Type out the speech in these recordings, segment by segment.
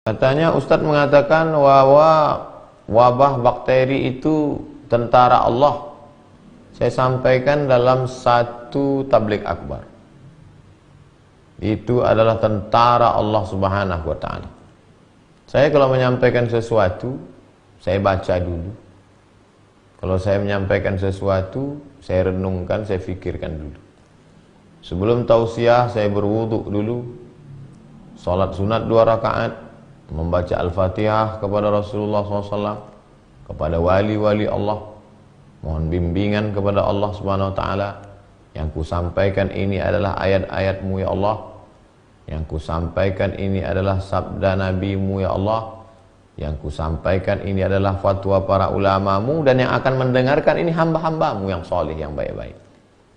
Katanya Ustadz mengatakan bahwa wabah bakteri itu tentara Allah. Saya sampaikan dalam satu tabligh akbar. Itu adalah tentara Allah Subhanahu wa ta'ala. Saya kalau menyampaikan sesuatu, saya baca dulu. Kalau saya menyampaikan sesuatu, saya renungkan, saya fikirkan dulu. Sebelum tausiah, saya berwudu dulu. Salat sunat 2 rakaat, membaca Al-Fatihah kepada Rasulullah SAW, kepada wali-wali Allah, mohon bimbingan kepada Allah Subhanahu wa ta'ala. Yang ku sampaikan ini adalah ayat-ayat-Mu ya Allah. Yang ku sampaikan ini adalah sabda Nabi-Mu ya Allah. Yang ku sampaikan ini adalah fatwa para ulama-Mu, dan yang akan mendengarkan ini hamba-hamba-Mu yang soleh, yang baik-baik.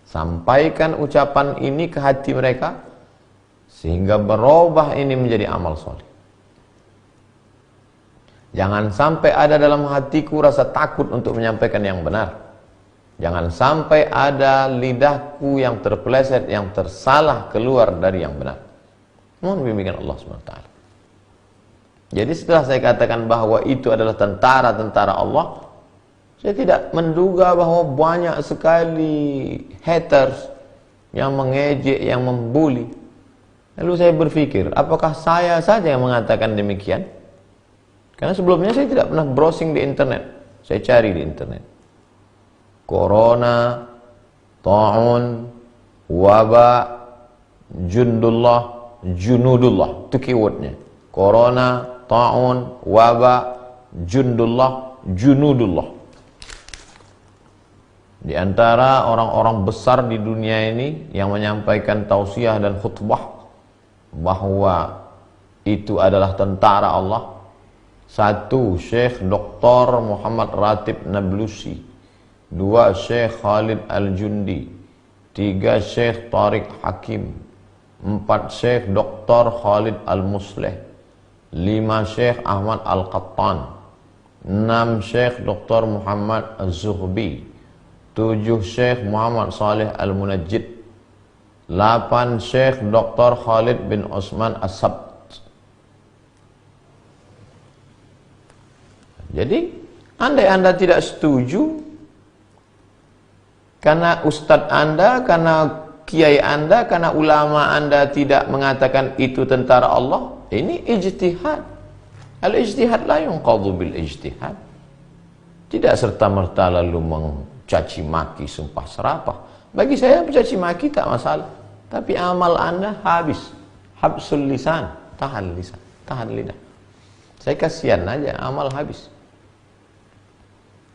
Sampaikan ucapan ini ke hati mereka, sehingga berubah ini menjadi amal soleh. Jangan sampai ada dalam hatiku rasa takut untuk menyampaikan yang benar. Jangan sampai ada lidahku yang terpeleset, yang tersalah keluar dari yang benar. Mohon bimbingan Allah SWT. Jadi setelah saya katakan bahwa itu adalah tentara-tentara Allah, saya tidak menduga bahwa banyak sekali haters yang mengejek, yang membuli. Lalu saya berpikir, apakah saya saja yang mengatakan demikian? Karena sebelumnya saya tidak pernah browsing di internet. Saya cari di internet. Corona, ta'un, wabak, junudullah. Itu keywordnya. Corona, ta'un, wabak, junudullah. Di antara orang-orang besar di dunia ini yang menyampaikan tausiah dan khutbah bahwa itu adalah tentara Allah. 1. Syekh Dr. Muhammad Ratib Nablusi. 2. Syekh Khalid Al-Jundi. 3. Syekh Tariq Hakim. 4. Syekh Dr. Khalid Al-Musleh. 5. Syekh Ahmad Al-Qattan. 6. Syekh Dr. Muhammad Az-Zuhbi. 7. Syekh Muhammad Saleh Al-Munajjid. 8. Syekh Dr. Khalid bin Osman As-Sabt. Jadi, andai Anda tidak setuju, karena ustadz Anda, karena kiai Anda, karena ulama Anda tidak mengatakan itu tentara Allah, ini ijtihad. Al-ijtihad la yunqadhu bil ijtihad. Tidak serta-merta lalu mencaci maki, sumpah serapah. Bagi saya mencaci maki tak masalah, tapi amal Anda habis. Habsul lisan, tahan lisan, tahan lidah. Saya kasihan aja, amal habis.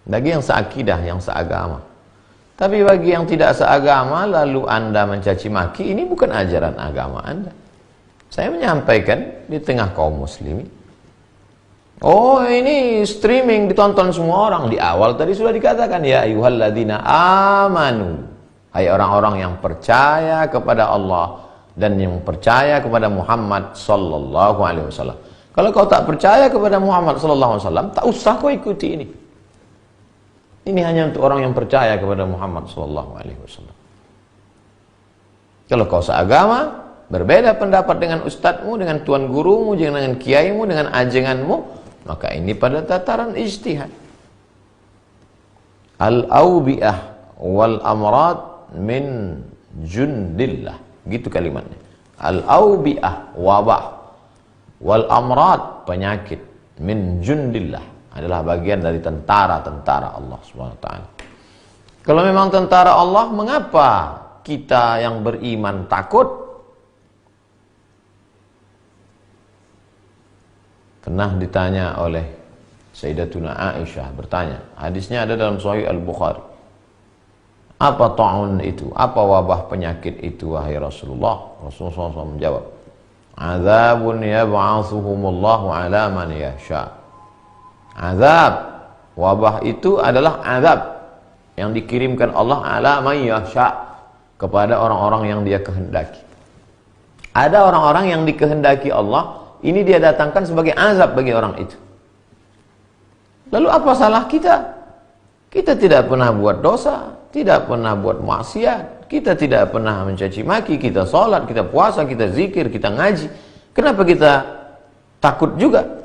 Bagi yang seakidah, yang seagama. Tapi bagi yang tidak seagama, lalu Anda mencaci maki, ini bukan ajaran agama Anda. Saya menyampaikan di tengah kaum muslimin. Oh, ini streaming ditonton semua orang. Di awal tadi sudah dikatakan, ya ayyuhalladzina amanu. Hai orang-orang yang percaya kepada Allah dan yang percaya kepada Muhammad sallallahu alaihi wasallam. Kalau kau tak percaya kepada Muhammad sallallahu alaihi wasallam, tak usah kau ikuti ini. Ini hanya untuk orang yang percaya kepada Muhammad sallallahu alaihi wasallam. Kalau kau seagama, berbeda pendapat dengan ustadzmu, dengan tuan gurumu, dengan kiaimu, dengan ajenganmu, maka ini pada tataran ijtihad. Al-awbi'ah wal amrad min jundillah. Gitu kalimatnya. Al-awbi'ah, wabah, wal amrad, penyakit, min jundillah, adalah bagian dari tentara-tentara Allah SWT. Kalau memang tentara Allah, mengapa kita yang beriman takut? Pernah ditanya oleh Sayyidatuna Aisyah, bertanya, hadisnya ada dalam Sahih Al-Bukhari. Apa ta'un itu? Apa wabah penyakit itu, wahai Rasulullah? Rasulullah SAW menjawab, azabun yab'atsuhumullahu ala man yasha. Azab, wabah itu adalah azab yang dikirimkan Allah ala man yasha, kepada orang-orang yang Dia kehendaki. Ada orang-orang yang dikehendaki Allah, ini Dia datangkan sebagai azab bagi orang itu. Lalu apa salah kita? Kita tidak pernah buat dosa, tidak pernah buat maksiat, kita tidak pernah mencaci maki, kita sholat, kita puasa, kita zikir, kita ngaji. Kenapa kita takut juga.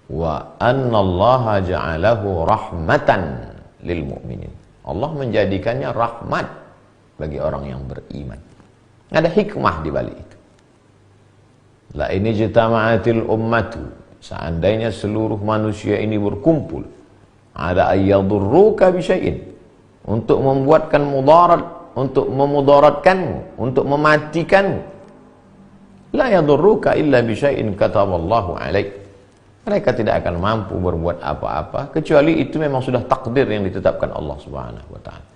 Wa annallaha ja'alahu rahmatan lil mu'minin. Allah menjadikannya rahmat bagi orang yang beriman. Ada hikmah di balik itu. La ini jitama'atil ummatu, seandainya seluruh manusia ini berkumpul, ada ayyadurruka bisyai'in, untuk membuatkan mudarat, untuk memudaratkanmu, untuk mematikanmu. La yadurruka illa bisyai'in kataballahu alaik. Mereka tidak akan mampu berbuat apa-apa kecuali itu memang sudah takdir yang ditetapkan Allah Subhanahu wa taala.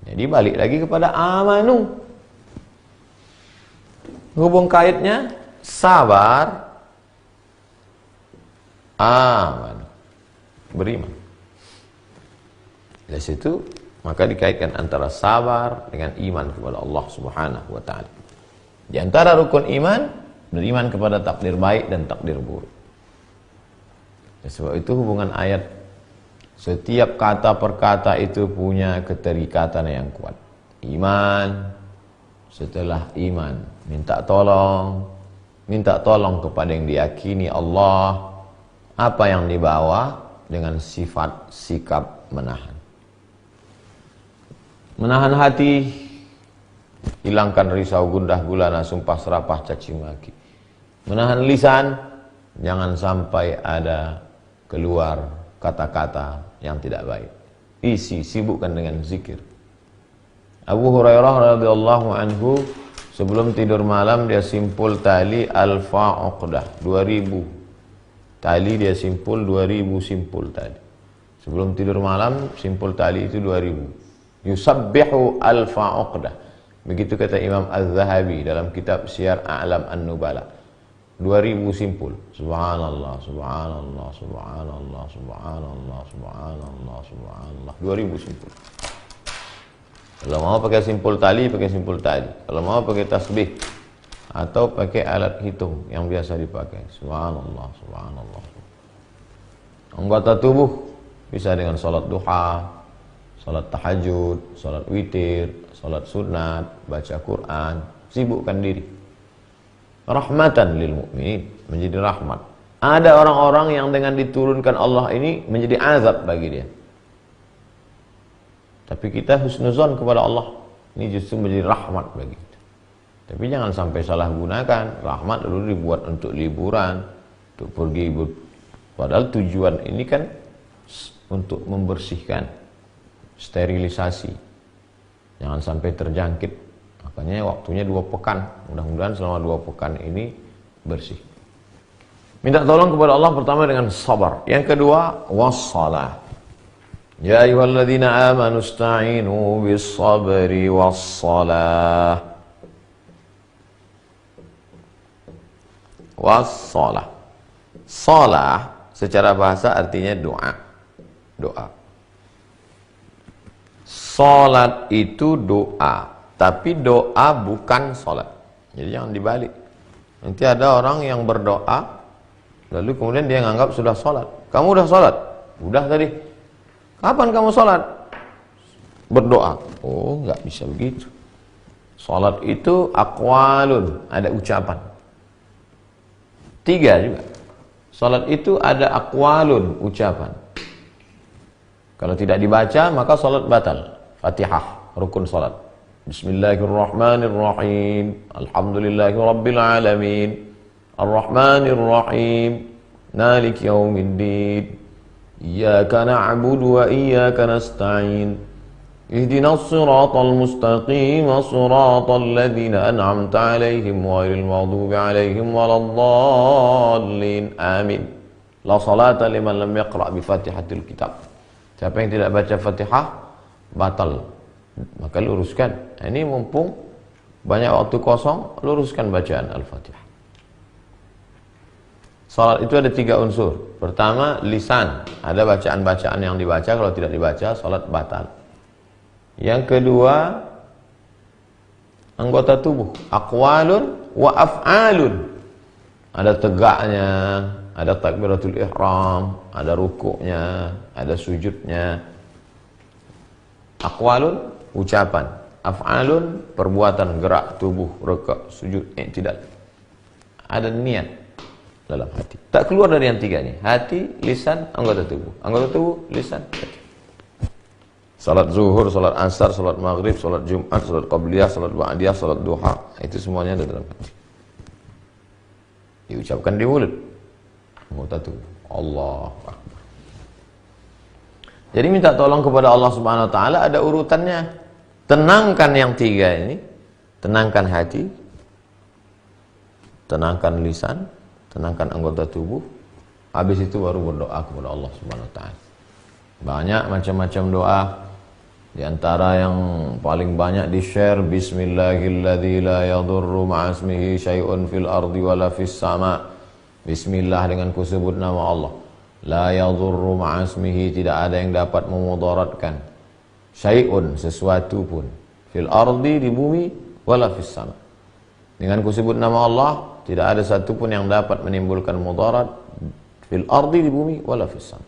Jadi balik lagi kepada amanu. Hubung kaitnya sabar, amanu, beriman. Dari situ maka dikaitkan antara sabar dengan iman kepada Allah Subhanahu wa taala. Di antara rukun iman, beriman kepada takdir baik dan takdir buruk. Sebab itu hubungan ayat, setiap kata per kata itu punya keterikatan yang kuat. Iman, setelah iman minta tolong kepada yang diyakini Allah, apa yang dibawa dengan sifat sikap menahan hati, hilangkan risau, gundah gulana, sumpah serapah, caci maki. Menahan lisan, jangan sampai ada keluar kata-kata yang tidak baik. Sibukkan dengan zikir. Abu Hurairah radhiyallahu anhu sebelum tidur malam dia simpul tali alfa uqdah, 2000 tali dia simpul, 2000 simpul tali. Sebelum tidur malam simpul tali itu 2000. Yusabbihu alfa uqdah. Begitu kata Imam Az-Zahabi dalam kitab Syiar A'lam An-Nubala. 2000 simpul. Subhanallah, subhanallah, subhanallah, subhanallah, subhanallah, subhanallah. 2000 simpul. Kalau mau pakai simpul tali, pakai simpul tali. Kalau mau pakai tasbih atau pakai alat hitung yang biasa dipakai. Subhanallah, subhanallah. Anggota tubuh bisa dengan salat duha, salat tahajud, salat witir, salat sunat, baca Quran. Sibukkan diri. Rahmatan lil mu'minin, menjadi rahmat. Ada orang-orang yang dengan diturunkan Allah ini menjadi azab bagi dia. Tapi kita husnuzon kepada Allah, ini justru menjadi rahmat bagi kita. Tapi jangan sampai salah gunakan. Rahmat dulu dibuat untuk liburan, untuk pergi. Padahal tujuan ini kan untuk membersihkan, sterilisasi. Jangan sampai terjangkit. Makanya waktunya 2 pekan. Mudah-mudahan selama 2 pekan ini bersih. Minta tolong kepada Allah pertama dengan sabar. Yang kedua, wassalah. Ya ayyuhalladzina amanu ista'inu bis-sabri wassalah. Wassalah. Salah secara bahasa artinya doa. Doa. Salat itu doa. Tapi doa bukan sholat. Jadi jangan dibalik. Nanti ada orang yang berdoa, lalu kemudian dia menganggap sudah sholat. Kamu udah sholat? Udah tadi. Kapan kamu sholat? Berdoa. Oh, nggak bisa begitu. Sholat itu aqwalun, ada ucapan. 3 juga. Sholat itu ada aqwalun, ucapan. Kalau tidak dibaca, maka sholat batal. Fatihah, rukun sholat. Bismillahirrahmanirrahim. Alhamdulillahi rabbil alamin. Ar-Rahmanir-Rahim. Maliki yaumiddin. Iyyaka na'budu wa iyyaka nasta'in. Ihdinas siratal mustaqim, siratal ladzina an'amta 'alaihim ghairil maghdubi 'alaihim waladdallin. Amin. La salata liman lam yaqra' bi Fatihatil kitab. Siapa yang tidak baca Fatihah batal. Maka luruskan. Ini mumpung banyak waktu kosong, luruskan bacaan Al-Fatihah. Salat itu ada 3 unsur. Pertama, lisan. Ada bacaan-bacaan yang dibaca, kalau tidak dibaca, salat batal. Yang kedua, anggota tubuh. Aqwalun wa af'alun. Ada tegaknya, ada takbiratul ihram, ada rukuknya, ada sujudnya. Aqwalun, ucapan. Af'alun, perbuatan, gerak tubuh, rukuk, sujud, tidak. Ada niat. dalam hati. Tak keluar dari yang tiga ini. Hati, lisan, anggota tubuh. Anggota tubuh, lisan, hati. Salat zuhur, salat asar, salat maghrib, salat jumat, salat qabliyah, salat ba'diyah, salat duha. Itu semuanya ada dalam hati. Diucapkan di mulut. Anggota tubuh. Allahu Akbar. Jadi minta tolong kepada Allah Subhanahu wa taala, ada urutannya. Tenangkan yang tiga ini. Tenangkan hati. Tenangkan lisan, tenangkan anggota tubuh. Habis itu baru berdoa kepada Allah Subhanahu wa taala. Banyak macam-macam doa. Di antara yang paling banyak di-share, bismillahilladzi la yadurru ma'asmihi syai'un fil ardi wala fis sama. Bismillah, dengan kusebut nama Allah. La yadurru ma'asmihi, tidak ada yang dapat memudaratkan. Syai'un, sesuatu pun. Fil ardi, di bumi, wala fis sama. Dengan kusebut nama Allah, tidak ada satu pun yang dapat menimbulkan mudarat. Fil ardi, di bumi, wala fis sama.